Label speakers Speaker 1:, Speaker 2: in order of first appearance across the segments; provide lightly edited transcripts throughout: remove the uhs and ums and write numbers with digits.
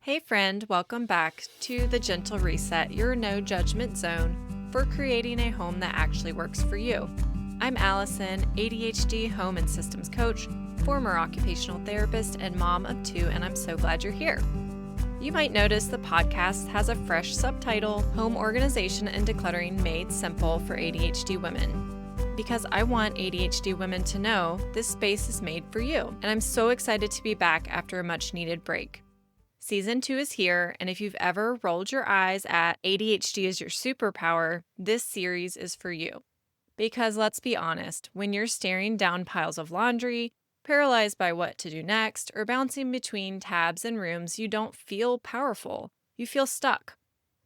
Speaker 1: Hey friend, welcome back to the Gentle Reset, your no judgment zone for creating a home that actually works for you. I'm Allison, ADHD home and systems coach, former occupational therapist, and mom of two, and I'm so glad you're here. You might notice the podcast has a fresh subtitle, Home Organization and Decluttering Made Simple for ADHD Women. Because I want ADHD women to know this space is made for you, and I'm so excited to be back after a much needed break. Season 2 is here, and if you've ever rolled your eyes at ADHD is your superpower, this series is for you. Because let's be honest, when you're staring down piles of laundry, paralyzed by what to do next, or bouncing between tabs and rooms, you don't feel powerful. You feel stuck.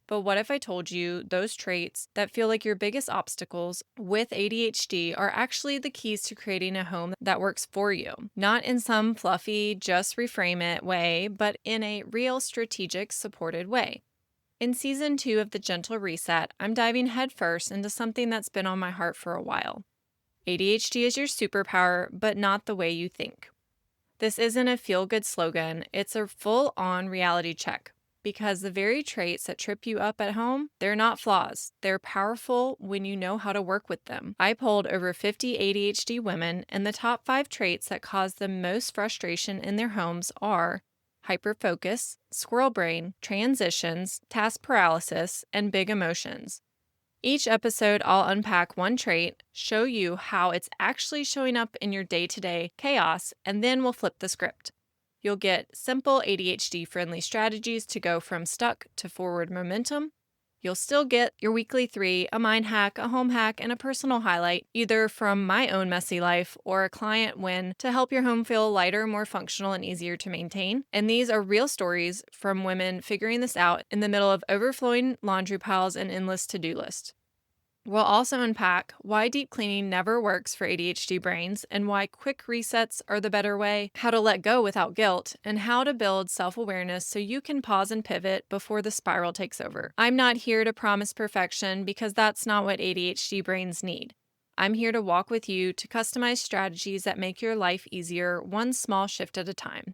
Speaker 1: But what if I told you those traits that feel like your biggest obstacles with ADHD are actually the keys to creating a home that works for you? Not in some fluffy, just reframe it way, but in a real strategic, supported way. In Season 2 of The Gentle Reset, I'm diving headfirst into something that's been on my heart for a while. ADHD is your superpower, but not the way you think. This isn't a feel-good slogan, it's a full-on reality check. Because the very traits that trip you up at home, they're not flaws. They're powerful when you know how to work with them. I polled over 50 ADHD women, and the top 5 traits that cause the most frustration in their homes are hyperfocus, squirrel brain, transitions, task paralysis, and big emotions. Each episode, I'll unpack one trait, show you how it's actually showing up in your day-to-day chaos, and then we'll flip the script. You'll get simple ADHD-friendly strategies to go from stuck to forward momentum. You'll still get your weekly 3, a mind hack, a home hack, and a personal highlight, either from my own messy life or a client win to help your home feel lighter, more functional, and easier to maintain. And these are real stories from women figuring this out in the middle of overflowing laundry piles and endless to-do lists. We'll also unpack why deep cleaning never works for ADHD brains and why quick resets are the better way, how to let go without guilt, and how to build self-awareness so you can pause and pivot before the spiral takes over. I'm not here to promise perfection because that's not what ADHD brains need. I'm here to walk with you to customize strategies that make your life easier, one small shift at a time.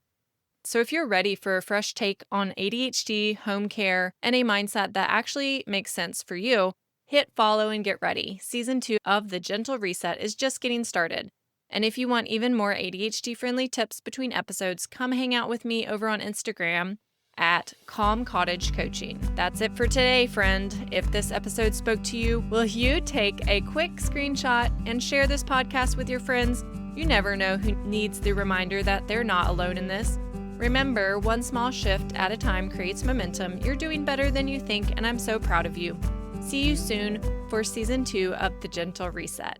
Speaker 1: So if you're ready for a fresh take on ADHD, home care, and a mindset that actually makes sense for you, hit follow and get ready. Season 2 of The Gentle Reset is just getting started. And if you want even more ADHD-friendly tips between episodes, come hang out with me over on Instagram at Calm Cottage Coaching. That's it for today, friend. If this episode spoke to you, will you take a quick screenshot and share this podcast with your friends? You never know who needs the reminder that they're not alone in this. Remember, one small shift at a time creates momentum. You're doing better than you think, and I'm so proud of you. See you soon for Season 2 of The Gentle Reset.